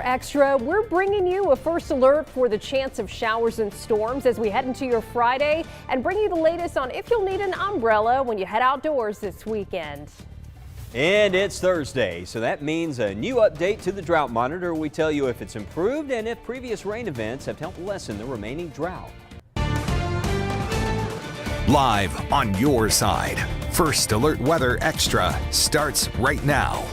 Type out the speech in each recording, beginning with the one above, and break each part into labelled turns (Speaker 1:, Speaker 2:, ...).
Speaker 1: Weather Extra. We're bringing you a first alert for the chance of showers and storms as we head into your Friday and bring you the latest on if you'll need an umbrella when you head outdoors this weekend.
Speaker 2: And it's Thursday, so that means a new update to the drought monitor. We tell you if it's improved and if previous rain events have helped lessen the remaining drought.
Speaker 3: Live on your side. First Alert Weather Extra starts right now.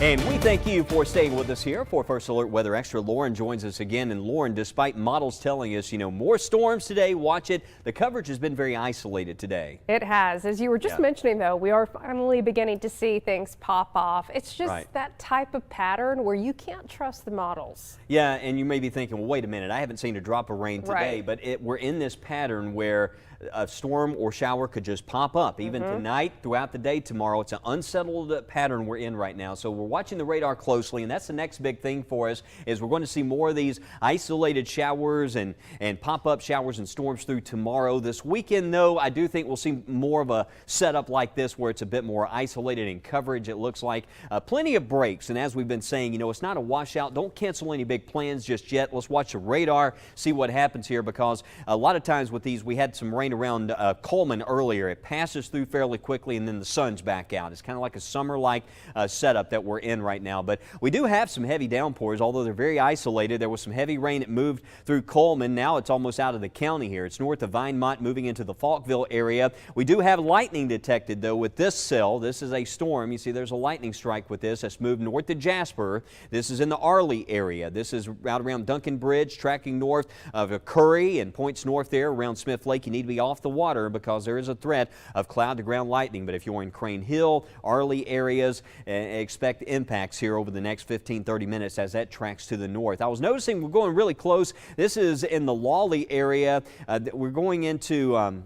Speaker 2: And we thank you for staying with us here for First Alert Weather Extra. Lauren joins us again. And Lauren, despite models telling us, more storms today, watch it, the coverage has been very isolated today.
Speaker 1: It has. As you were just mentioning, though, we are finally beginning to see things pop off. It's just that type of pattern where you can't trust the models.
Speaker 2: Yeah, and you may be thinking, well, wait a minute, I haven't seen a drop of rain today, but we're in this pattern where a storm or shower could just pop up even tonight, throughout the day tomorrow. It's an unsettled pattern we're in right now. So we're watching the radar closely, and that's the next big thing for us is we're going to see more of these isolated showers and pop-up showers and storms through tomorrow. This weekend, though, I do think we'll see more of a setup like this where it's a bit more isolated in coverage. It looks like plenty of breaks, and as we've been saying, it's not a washout. Don't cancel any big plans just yet. Let's watch the radar, see what happens here, because a lot of times with these, we had some rain around Coleman earlier. It passes through fairly quickly and then the sun's back out. It's kind of like a summer-like setup that we're in right now. But we do have some heavy downpours, although they're very isolated. There was some heavy rain that moved through Coleman. Now it's almost out of the county here. It's north of Vinemont, moving into the Falkville area. We do have lightning detected, though, with this cell. This is a storm. You see there's a lightning strike with this. That's moved north to Jasper. This is in the Arley area. This is out around Duncan Bridge, tracking north of Curry and points north there around Smith Lake. You need to be off the water because there is a threat of cloud-to-ground lightning. But if you're in Crane Hill, Arley areas, expect impacts here over the next 15-30 minutes as that tracks to the north. I was noticing we're going really close. This is in the Lawley area. We're going into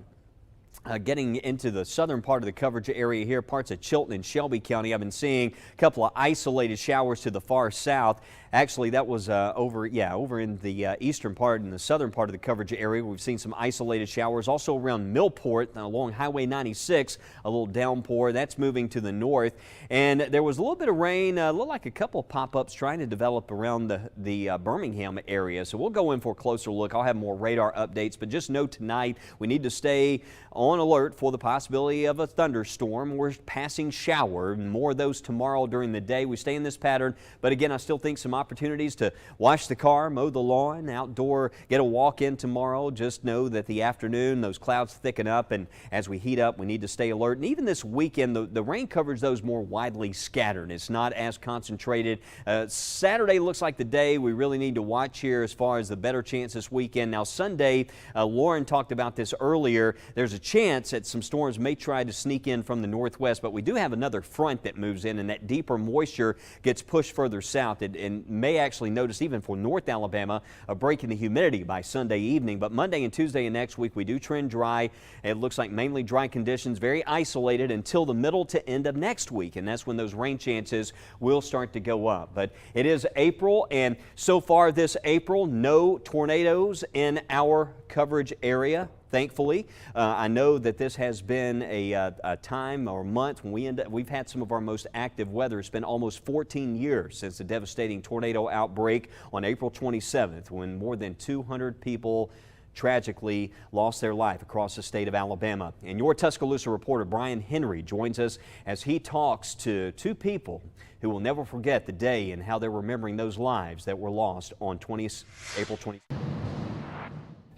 Speaker 2: getting into the southern part of the coverage area here, parts of Chilton and Shelby County. I've been seeing a couple of isolated showers to the far south. Actually, that was over in the eastern part and the southern part of the coverage area. We've seen some isolated showers. Also around Millport along Highway 96, a little downpour. That's moving to the north. And there was a little bit of rain, looked like a couple of pop-ups trying to develop around the Birmingham area. So we'll go in for a closer look. I'll have more radar updates, but just know tonight we need to stay on alert for the possibility of a thunderstorm or passing shower. More of those tomorrow during the day. We stay in this pattern, but again, I still think some opportunities to wash the car, mow the lawn, outdoor, get a walk in tomorrow. Just know that the afternoon, those clouds thicken up, and as we heat up, we need to stay alert. And even this weekend, the rain coverage, though, is more widely scattered. It's not as concentrated. Saturday looks like the day we really need to watch here as far as the better chance this weekend. Now, Sunday, Lauren talked about this earlier. There's a chance that some storms may try to sneak in from the northwest, but we do have another front that moves in, and that deeper moisture gets pushed further south. And may actually notice, even for North Alabama, a break in the humidity by Sunday evening. But Monday and Tuesday and next week, we do trend dry. It looks like mainly dry conditions, very isolated until the middle to end of next week. And that's when those rain chances will start to go up. But it is April, and so far this April, no tornadoes in our coverage area. Thankfully, I know that this has been a time or month when we've had some of our most active weather. It's been almost 14 years since the devastating tornado outbreak on April 27th, when more than 200 people tragically lost their life across the state of Alabama. And your Tuscaloosa reporter Brian Henry joins us as he talks to two people who will never forget the day and how they're remembering those lives that were lost on April 20th.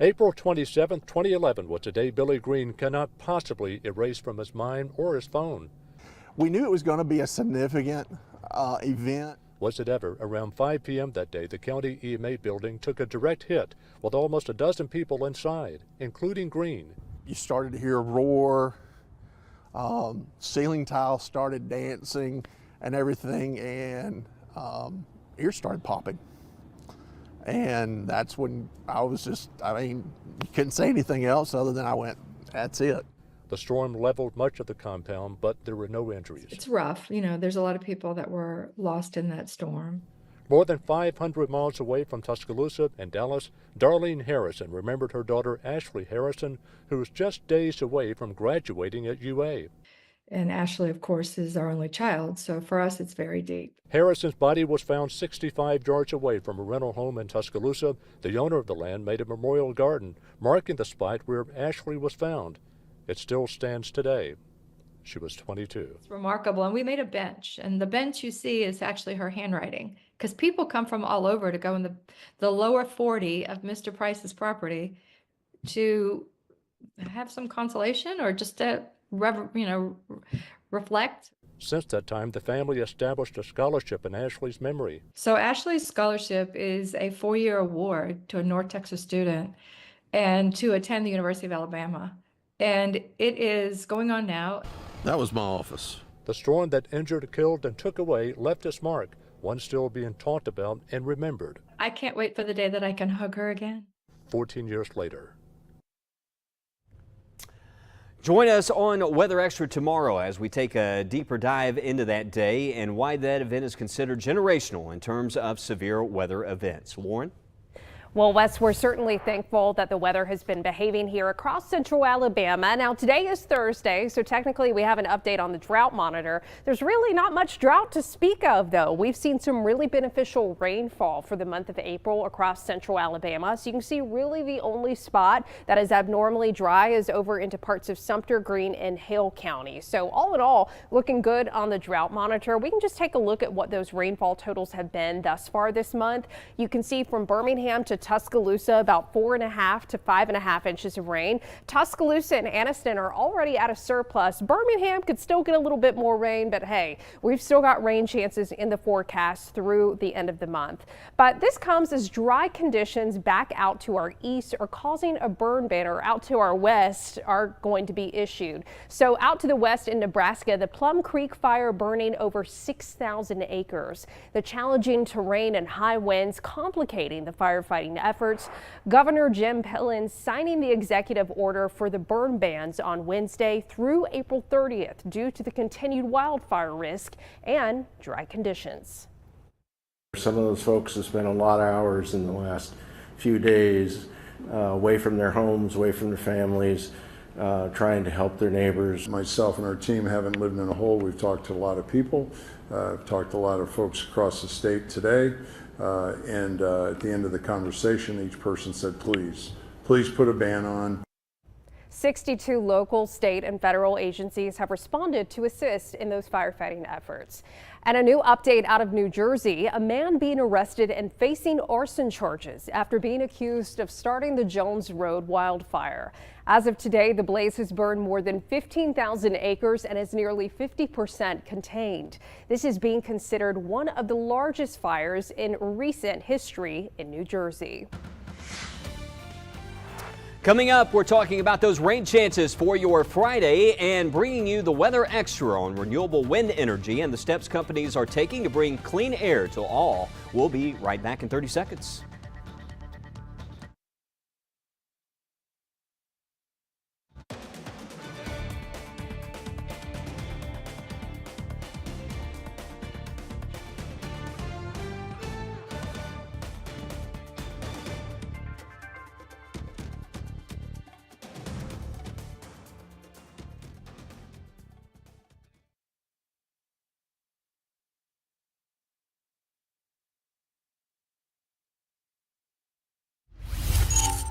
Speaker 4: April 27, 2011 was a day Billy Green cannot possibly erase from his mind or his phone.
Speaker 5: We knew it was going to be a significant event.
Speaker 4: Was it ever? Around 5 p.m. that day, the county EMA building took a direct hit with almost a dozen people inside, including Green.
Speaker 5: You started to hear a roar, ceiling tiles started dancing and everything, and ears started popping. And that's when I was you couldn't say anything else other than I went, that's it.
Speaker 4: The storm leveled much of the compound, but there were no injuries.
Speaker 6: It's rough. There's a lot of people that were lost in that storm.
Speaker 4: More than 500 miles away from Tuscaloosa and Dallas, Darlene Harrison remembered her daughter Ashley Harrison, who was just days away from graduating at UA.
Speaker 6: And Ashley, of course, is our only child. So for us, it's very deep.
Speaker 4: Harrison's body was found 65 yards away from a rental home in Tuscaloosa. The owner of the land made a memorial garden marking the spot where Ashley was found. It still stands today. She was 22.
Speaker 6: It's remarkable. And we made a bench, and the bench you see is actually her handwriting, because people come from all over to go in the lower 40 of Mr. Price's property to have some consolation or just to reflect.
Speaker 4: Since that time, the family established a scholarship in Ashley's memory.
Speaker 6: So Ashley's scholarship is a 4-year award to a North Texas student and to attend the University of Alabama. And it is going on now.
Speaker 7: That was my office.
Speaker 4: The storm that injured, killed, and took away left its mark, one still being talked about and remembered.
Speaker 6: I can't wait for the day that I can hug her again.
Speaker 4: 14 years later.
Speaker 2: Join us on Weather Extra tomorrow as we take a deeper dive into that day and why that event is considered generational in terms of severe weather events. Lauren?
Speaker 1: Well, Wes, we're certainly thankful that the weather has been behaving here across central Alabama. Now, today is Thursday, so technically we have an update on the drought monitor. There's really not much drought to speak of, though. We've seen some really beneficial rainfall for the month of April across central Alabama. So you can see really the only spot that is abnormally dry is over into parts of Sumter, Greene, and Hale County. So all in all, looking good on the drought monitor. We can just take a look at what those rainfall totals have been thus far this month. You can see from Birmingham to Tuscaloosa, about 4.5 to 5.5 inches of rain. Tuscaloosa and Anniston are already at a surplus. Birmingham could still get a little bit more rain, but hey, we've still got rain chances in the forecast through the end of the month. But this comes as dry conditions back out to our east are causing a burn ban, or out to our west are going to be issued. So out to the west in Nebraska, the Plum Creek fire burning over 6,000 acres. The challenging terrain and high winds complicating the firefighting efforts. Governor Jim Pillen signing the executive order for the burn bans on Wednesday through April 30th due to the continued wildfire risk and dry conditions.
Speaker 8: Some of those folks have spent a lot of hours in the last few days away from their homes, away from their families, trying to help their neighbors.
Speaker 9: Myself and our team haven't lived in a hole. We've talked to a lot of people, talked to a lot of folks across the state today. And at the end of the conversation, each person said, please put a ban on.
Speaker 1: 62 local, state, and federal agencies have responded to assist in those firefighting efforts. And a new update out of New Jersey, a man being arrested and facing arson charges after being accused of starting the Jones Road wildfire. As of today, the blaze has burned more than 15,000 acres and is nearly 50% contained. This is being considered one of the largest fires in recent history in New Jersey.
Speaker 2: Coming up, we're talking about those rain chances for your Friday and bringing you the Weather Extra on renewable wind energy and the steps companies are taking to bring clean air to all. We'll be right back in 30 seconds.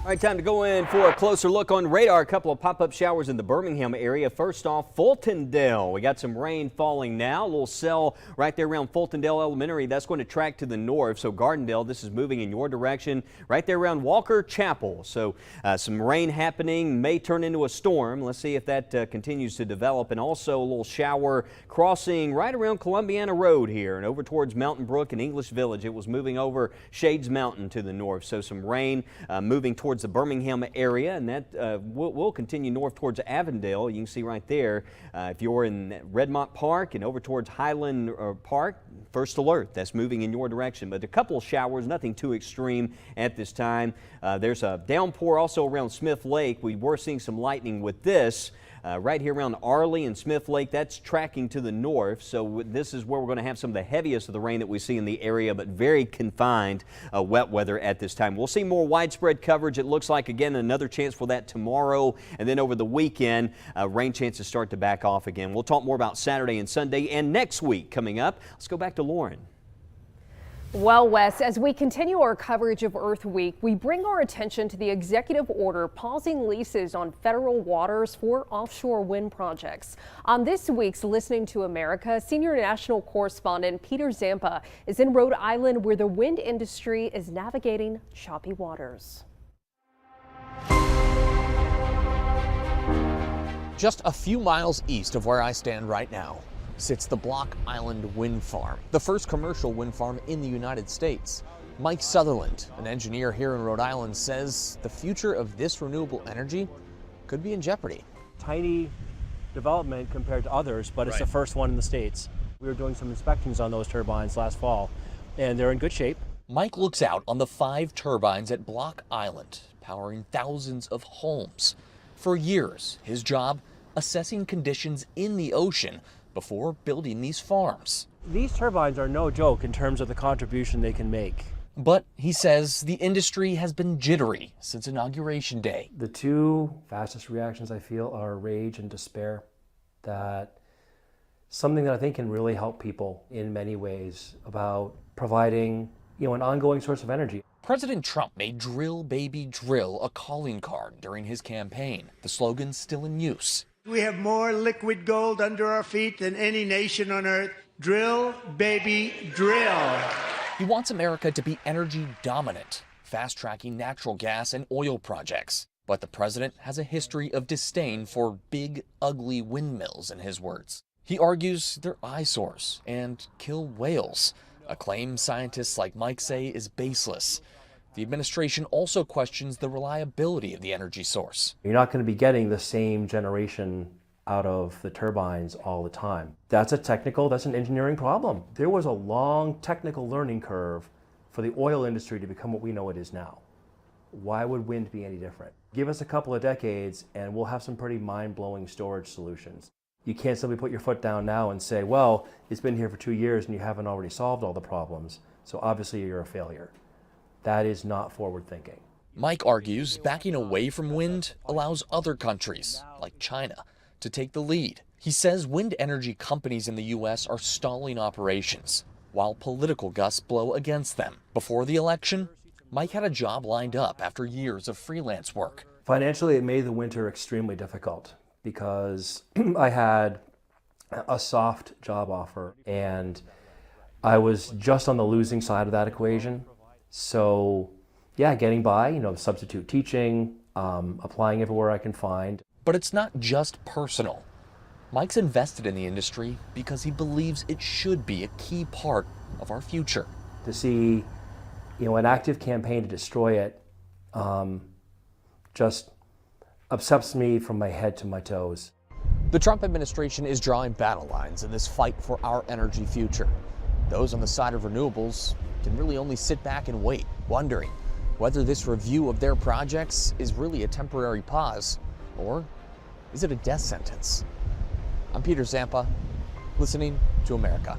Speaker 2: All right, time to go in for a closer look on radar. A couple of pop-up showers in the Birmingham area. First off, Fultondale. We got some rain falling now. A little cell right there around Fultondale Elementary. That's going to track to the north. So Gardendale, this is moving in your direction right there around Walker Chapel. So some rain happening, may turn into a storm. Let's see if that continues to develop. And also a little shower crossing right around Columbiana Road here and over towards Mountain Brook and English Village. It was moving over Shades Mountain to the north. So some rain moving towards the Birmingham area, and that will continue north towards Avondale. You can see right there, if you're in Redmont Park and over towards Highland Park, first alert, that's moving in your direction. But a couple of showers, nothing too extreme at this time. There's a downpour also around Smith Lake. We were seeing some lightning with this. right here around Arley and Smith Lake. That's tracking to the north, so this is where we're going to have some of the heaviest of the rain that we see in the area, but very confined wet weather at this time. We'll see more widespread coverage. It looks like, again, another chance for that tomorrow, and then over the weekend, rain chances start to back off again. We'll talk more about Saturday and Sunday and next week coming up. Let's go back to Lauren.
Speaker 1: Well, Wes, as we continue our coverage of Earth Week, we bring our attention to the executive order pausing leases on federal waters for offshore wind projects. On this week's Listening to America, senior national correspondent Peter Zampa is in Rhode Island, where the wind industry is navigating choppy waters.
Speaker 7: Just a few miles east of where I stand right now sits the Block Island Wind Farm, the first commercial wind farm in the United States. Mike Sutherland, an engineer here in Rhode Island, says the future of this renewable energy could be in jeopardy.
Speaker 10: Tiny development compared to others, but it's the first one in the States. We were doing some inspections on those turbines last fall, and they're in good shape.
Speaker 7: Mike looks out on the 5 turbines at Block Island, powering thousands of homes. For years, his job, assessing conditions in the ocean before building these farms.
Speaker 10: These turbines are no joke in terms of the contribution they can make.
Speaker 7: But he says the industry has been jittery since Inauguration Day.
Speaker 11: The two fastest reactions I feel are rage and despair. That something that I think can really help people in many ways about providing, an ongoing source of energy.
Speaker 7: President Trump made "Drill, Baby, Drill" a calling card during his campaign. The slogan's still in use.
Speaker 12: We have more liquid gold under our feet than any nation on earth. Drill, baby, drill.
Speaker 7: He wants America to be energy dominant, fast-tracking natural gas and oil projects. But the president has a history of disdain for big, ugly windmills, in his words. He argues they're eyesores and kill whales, a claim scientists like Mike say is baseless. The administration also questions the reliability of the energy source.
Speaker 11: You're not going to be getting the same generation out of the turbines all the time. That's an engineering problem. There was a long technical learning curve for the oil industry to become what we know it is now. Why would wind be any different? Give us a couple of decades and we'll have some pretty mind-blowing storage solutions. You can't simply put your foot down now and say, well, it's been here for 2 years and you haven't already solved all the problems, so obviously you're a failure. That is not forward thinking.
Speaker 7: Mike argues backing away from wind allows other countries, like China, to take the lead. He says wind energy companies in the U.S. are stalling operations, while political gusts blow against them. Before the election, Mike had a job lined up after years of freelance work.
Speaker 11: Financially, it made the winter extremely difficult because I had a soft job offer and I was just on the losing side of that equation. So yeah, getting by, substitute teaching, applying everywhere I can find.
Speaker 7: But it's not just personal. Mike's invested in the industry because he believes it should be a key part of our future.
Speaker 11: To see, an active campaign to destroy it just upsets me from my head to my toes.
Speaker 7: The Trump administration is drawing battle lines in this fight for our energy future. Those on the side of renewables can really only sit back and wait, wondering whether this review of their projects is really a temporary pause, or is it a death sentence? I'm Peter Zampa, listening to America.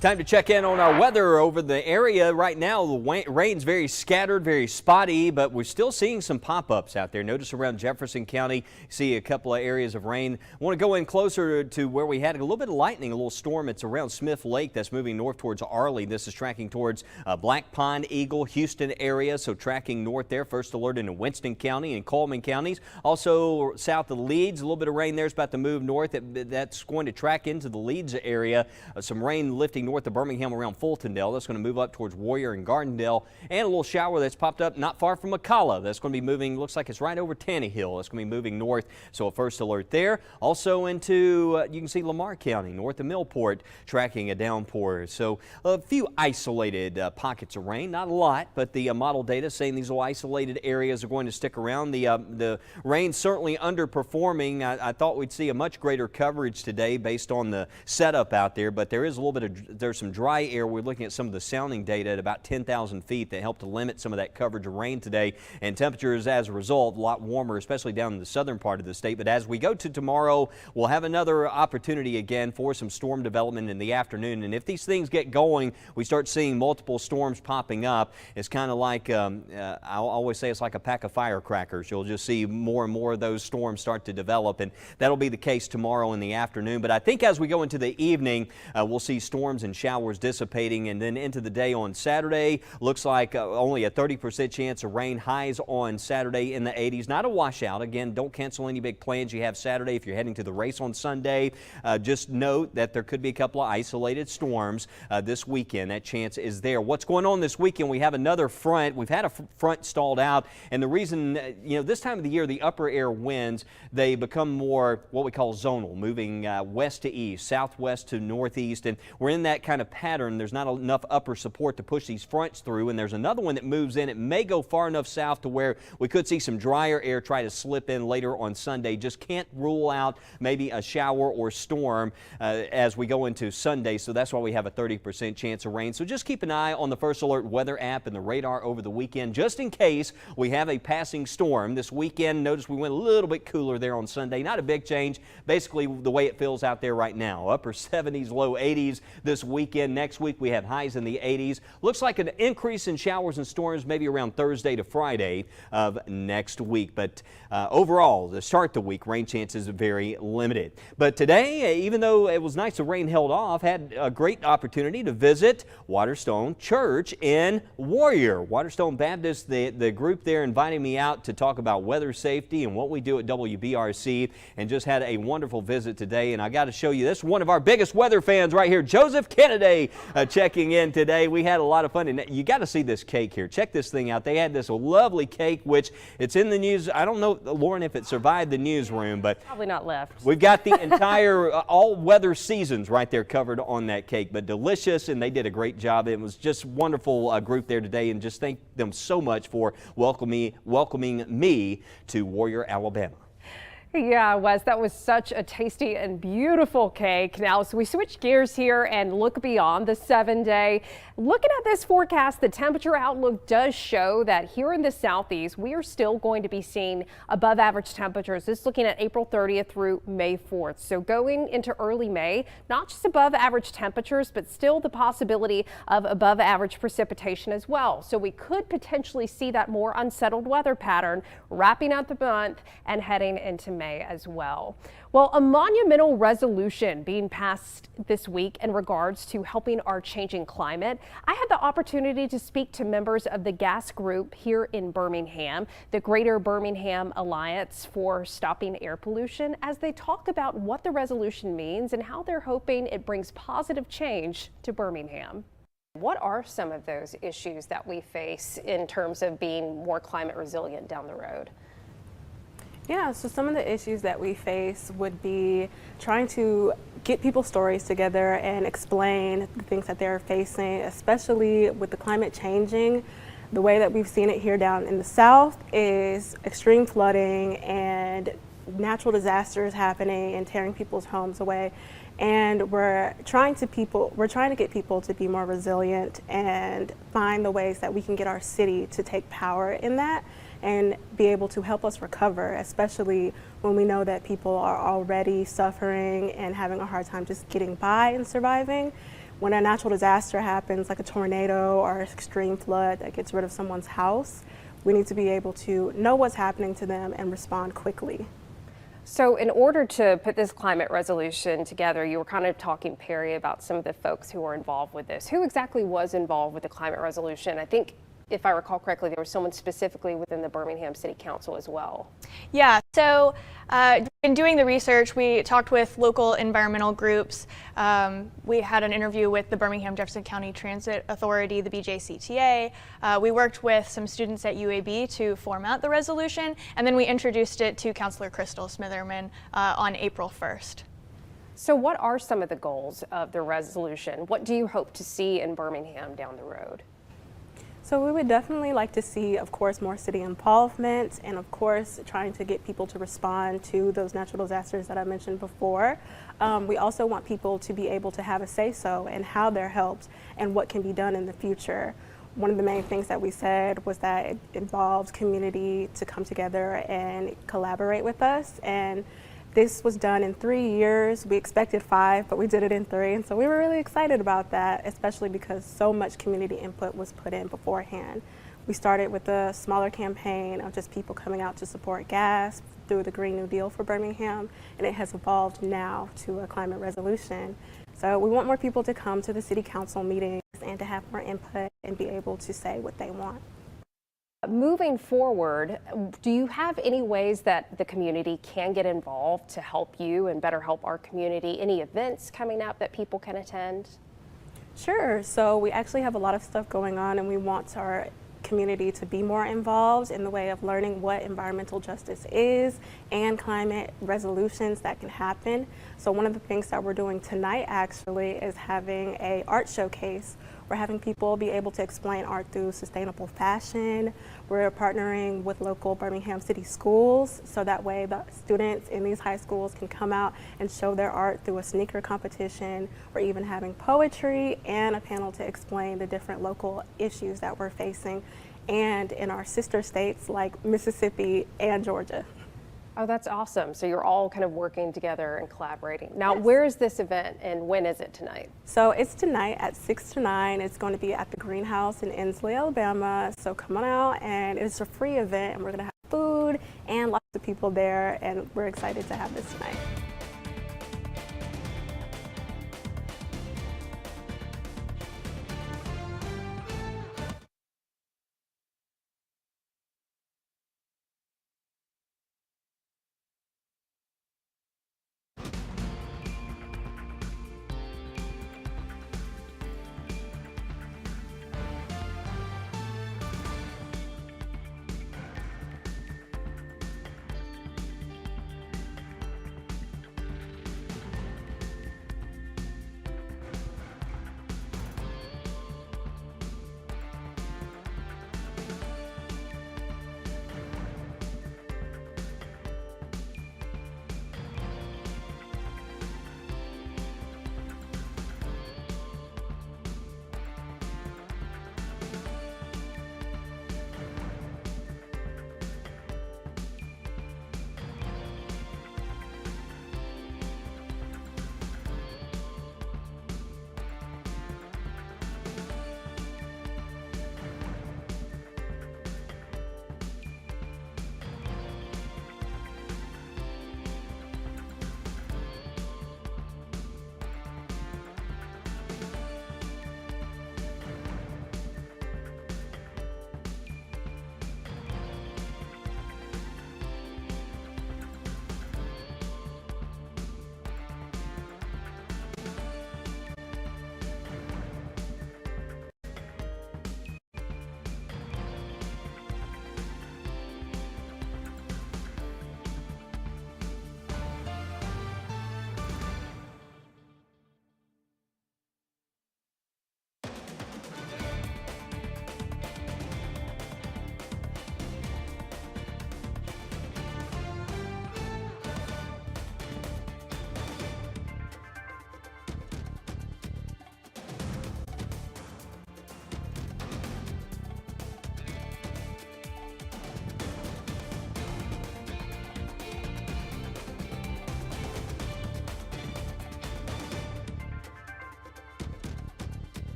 Speaker 2: Time to check in on our weather over the area. Right now, the rain's very scattered, very spotty, but we're still seeing some pop-ups out there. Notice around Jefferson County, see a couple of areas of rain. I want to go in closer to where we had a little bit of lightning, a little storm. It's around Smith Lake that's moving north towards Arley. This is tracking towards Black Pond, Eagle, Houston area, so tracking north there. First alert in Winston County and Coleman counties. Also south of Leeds, a little bit of rain there is about to move north. That's going to track into the Leeds area. Some rain lifting north of Birmingham around Fultondale. That's going to move up towards Warrior and Gardendale, and a little shower that's popped up not far from McCalla. That's going to be moving, looks like it's right over Tannehill. It's going to be moving north, so a first alert there. Also into, you can see Lamar County, north of Millport, tracking a downpour. So a few isolated pockets of rain, not a lot, but the model data saying these little isolated areas are going to stick around. The rain certainly underperforming. I thought we'd see a much greater coverage today based on the setup out there, but there is a little bit of, there's some dry air. We're looking at some of the sounding data at about 10,000 feet that helped to limit some of that coverage of rain today, and temperatures as a result a lot warmer, especially down in the southern part of the state. But as we go to tomorrow, we'll have another opportunity again for some storm development in the afternoon, and if these things get going, we start seeing multiple storms popping up. It's kind of like I always say it's like a pack of firecrackers. You'll just see more and more of those storms start to develop, and that'll be the case tomorrow in the afternoon. But I think as we go into the evening, we'll see storms and showers dissipating, and then into the day on Saturday, looks like only a 30% chance of rain. Highs on Saturday in the 80s. Not a washout. Again, don't cancel any big plans you have Saturday if you're heading to the race on Sunday. Just note that there could be a couple of isolated storms this weekend. That chance is there. What's going on this weekend? We have another front. We've had a front stalled out, and the reason, this time of the year, the upper air winds, they become more what we call zonal, moving west to east, southwest to northeast, and we're in that kind of pattern. There's not enough upper support to push these fronts through, and there's another one that moves in. It may go far enough south to where we could see some drier air try to slip in later on Sunday. Just can't rule out maybe a shower or storm as we go into Sunday, so that's why we have a 30% chance of rain. So just keep an eye on the First Alert weather app and the radar over the weekend, just in case we have a passing storm this weekend. Notice we went a little bit cooler there on Sunday. Not a big change. Basically the way it feels out there right now. Upper 70s, low 80s this weekend. Next week we have highs in the 80s. Looks like an increase in showers and storms maybe around Thursday to Friday of next week. But overall, to start the week, rain chances are very limited. But today, even though it was nice the rain held off, had a great opportunity to visit Waterstone Church in Warrior. Waterstone Baptist, the group there invited me out to talk about weather safety and what we do at WBRC, and just had a wonderful visit today. And I got to show you, this is one of our biggest weather fans right here, Joseph Kennedy, checking in today. We had a lot of fun, and you got to see this cake here. Check this thing out. They had this lovely cake, which it's in the news. I don't know, Lauren, if it survived the newsroom, but
Speaker 1: probably not left.
Speaker 2: We've got the entire all-weather seasons right there covered on that cake, but delicious, and they did a great job. It was just wonderful group there today, and just thank them so much for welcoming me to Warrior, Alabama.
Speaker 1: Yeah, Wes, that was such a tasty and beautiful cake. Now, so we switch gears here and look beyond the 7-day. Looking at this forecast, the temperature outlook does show that here in the southeast, we are still going to be seeing above average temperatures. This is looking at April 30th through May 4th. So going into early May, not just above average temperatures, but still the possibility of above average precipitation as well. So we could potentially see that more unsettled weather pattern wrapping up the month and heading into May as well. Well, a monumental resolution being passed this week in regards to helping our changing climate. I had the opportunity to speak to members of the gas group here in Birmingham, the Greater Birmingham Alliance for Stopping Air Pollution, as they talk about what the resolution means and how they're hoping it brings positive change to Birmingham. What are some of those issues that we face in terms of being more climate resilient down the road?
Speaker 13: Yeah, so some of the issues that we face would be trying to get people's stories together and explain the things that they're facing, especially with the climate changing. The way that we've seen it here down in the South is extreme flooding and natural disasters happening and tearing people's homes away. And we're trying to get people to be more resilient and find the ways that we can get our city to take power in that and be able to help us recover, especially when we know that people are already suffering and having a hard time just getting by and surviving. when a natural disaster happens, like a tornado or extreme flood that gets rid of someone's house, we need to be able to know what's happening to them and respond quickly.
Speaker 1: So in order to put this climate resolution together, you were kind of talking, Perry, about some of the folks who were involved with this. Who exactly was involved with the climate resolution? I think, if I recall correctly, there was someone specifically within the Birmingham City Council as well.
Speaker 14: Yeah, so in doing the research, we talked with local environmental groups. We had an interview with the Birmingham Jefferson County Transit Authority, the BJCTA. We worked with some students at UAB to format the resolution, and then we introduced it to Councilor Crystal Smitherman on April 1st.
Speaker 1: So what are some of the goals of the resolution? What do you hope to see in Birmingham down the road?
Speaker 13: So we would definitely like to see, of course, more city involvement and, of course, trying to get people to respond to those natural disasters that I mentioned before. We also want people to be able to have a say-so in how they're helped and what can be done in the future. One of the main things that we said was that it involves community to come together and collaborate with us. And this was done in 3 years. We expected 5, but we did it in 3. And so we were really excited about that, especially because so much community input was put in beforehand. We started with a smaller campaign of just people coming out to support gas through the Green New Deal for Birmingham, and it has evolved now to a climate resolution. So we want more people to come to the city council meetings and to have more input and be able to say what they want.
Speaker 1: Moving forward, do you have any ways that the community can get involved to help you and better help our community? Any events coming up that people can attend?
Speaker 13: Sure. So we actually have a lot of stuff going on, and we want our community to be more involved in the way of learning what environmental justice is and climate resolutions that can happen. So one of the things that we're doing tonight actually is having an art showcase. We're having people be able to explain art through sustainable fashion. We're partnering with local Birmingham City schools, so that way the students in these high schools can come out and show their art through a sneaker competition. We're even having poetry and a panel to explain the different local issues that we're facing, and in our sister states like Mississippi and Georgia.
Speaker 1: Oh, that's awesome. So you're all kind of working together and collaborating. Now, where is this event and when is it tonight?
Speaker 13: So it's tonight at 6 to 9. It's going to be at the Greenhouse in Inslee, Alabama. So come on out, and it's a free event, and we're going to have food and lots of people there, and we're excited to have this tonight.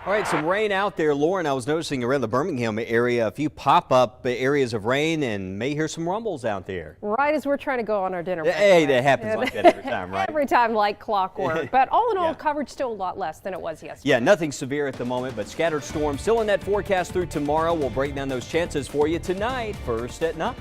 Speaker 2: All right, some rain out there. Lauren, I was noticing around the Birmingham area, a few pop-up areas of rain, and may hear some rumbles out there.
Speaker 1: Right as we're trying to go on our dinner break.
Speaker 2: Hey, that happens like that every time, right?
Speaker 1: Every time like clockwork. But all in all, coverage still a lot less than it was yesterday.
Speaker 2: Yeah, nothing severe at the moment, but scattered storms still in that forecast through tomorrow. We'll break down those chances for you tonight, first at 9.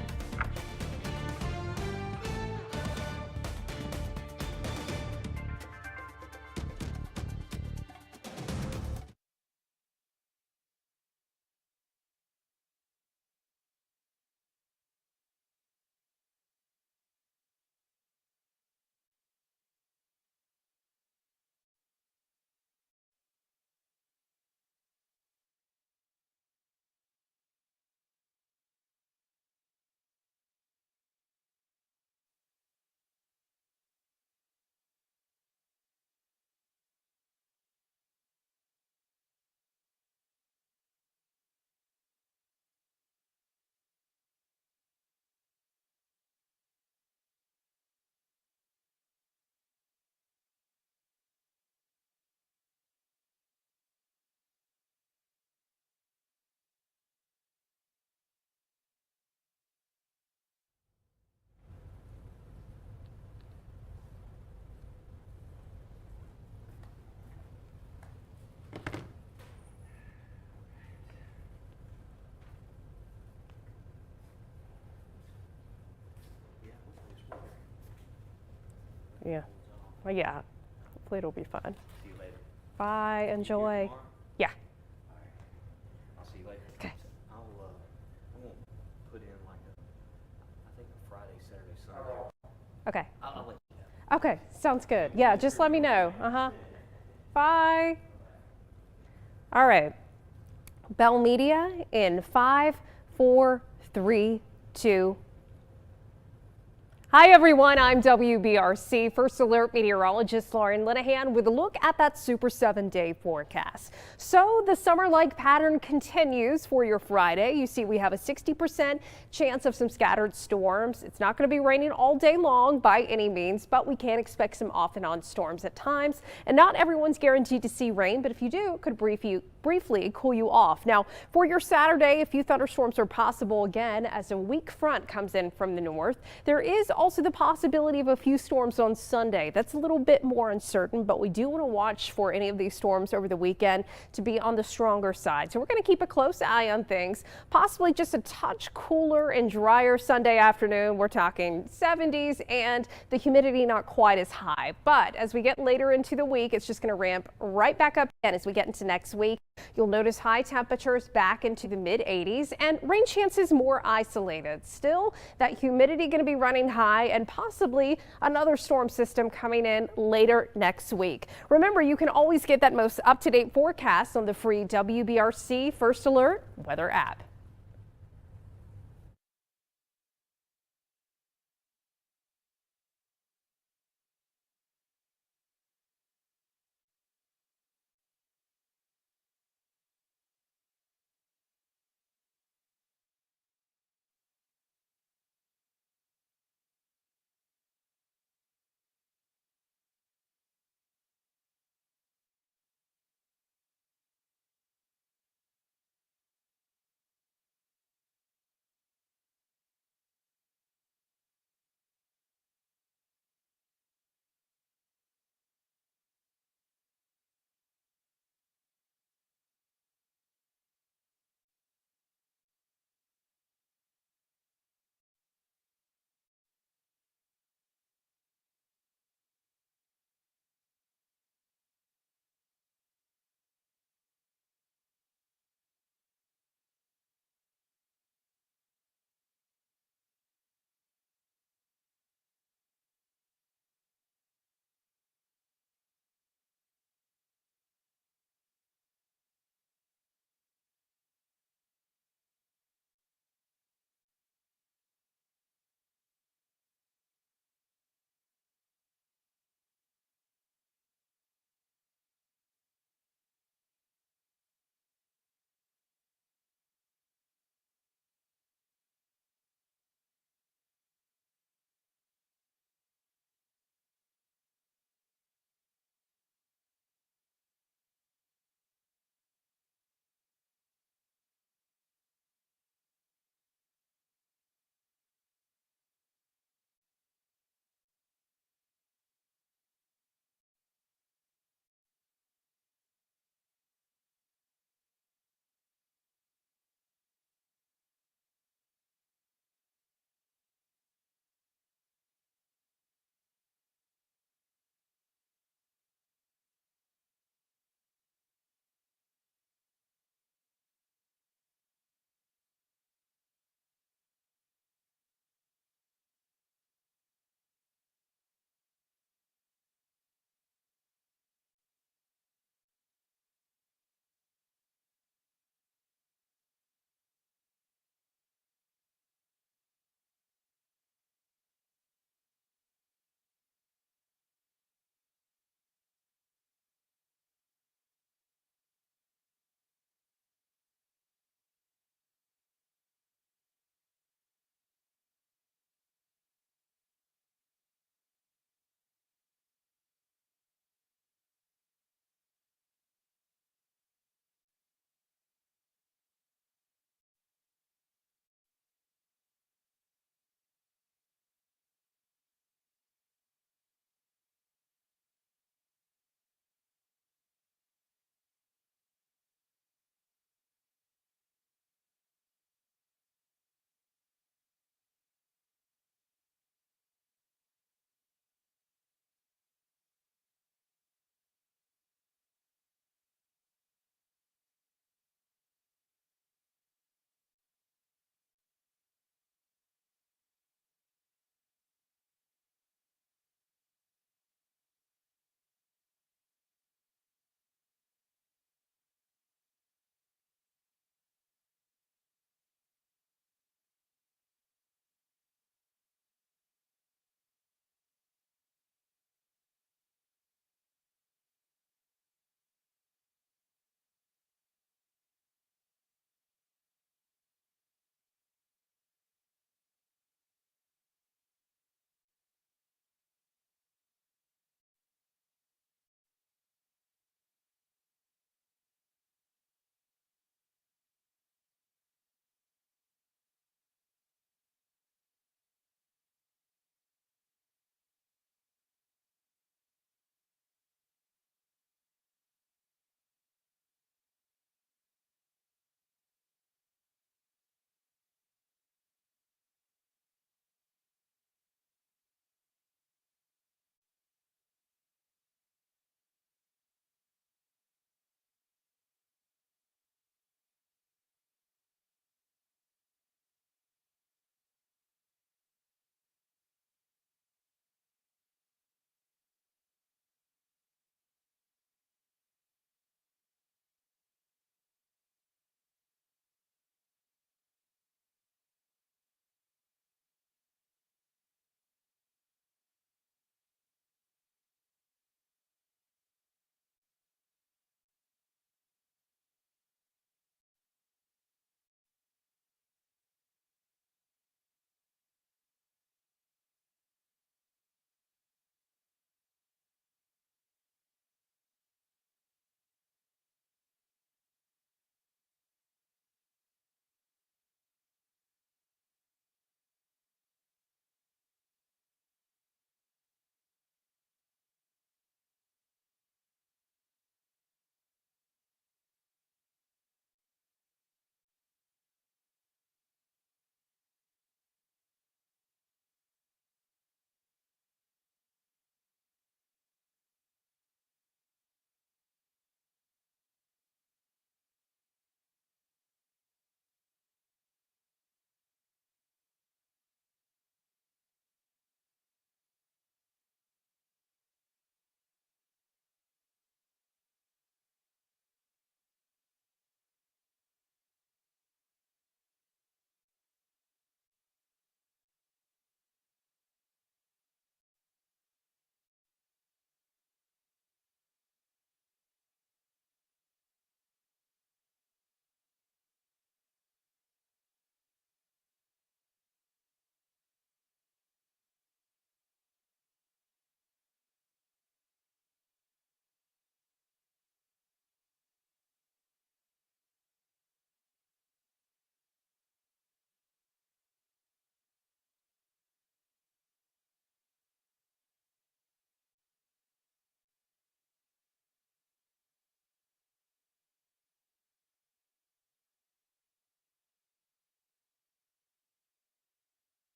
Speaker 1: Yeah. Well, yeah. Hopefully it'll be fun.
Speaker 2: See you later.
Speaker 1: Bye. Enjoy. Yeah.
Speaker 2: I'll see you later.
Speaker 1: Okay.
Speaker 2: I won't put in like I think a Friday, Saturday, Sunday.
Speaker 1: Okay.
Speaker 2: I'll let you know.
Speaker 1: Okay. Sounds good. Yeah. Just let me know. Bye. All right. Bell Media in 5, 4, 3, 2. Hi everyone, I'm WBRC First Alert meteorologist Lauren Linehan with a look at that Super 7-day forecast. So the summer-like pattern continues for your Friday. You see we have a 60% chance of some scattered storms. It's not going to be raining all day long by any means, but we can expect some off and on storms at times. And not everyone's guaranteed to see rain, but if you do, it could briefly cool you off. Now for your Saturday, a few thunderstorms are possible again as a weak front comes in from the north. There is also the possibility of a few storms on Sunday. That's a little bit more uncertain, but we do want to watch for any of these storms over the weekend to be on the stronger side. So we're going to keep a close eye on things. Possibly just a touch cooler and drier Sunday afternoon. We're talking 70s and the humidity not quite as high. But as we get later into the week, it's just going to ramp right back up again as we get into next week. You'll notice high temperatures back into the mid 80s and rain chances more isolated. Still, that humidity going to be running high and possibly another storm system coming in later next week. Remember, you can always get that most up-to-date forecast on the free WBRC First Alert weather app.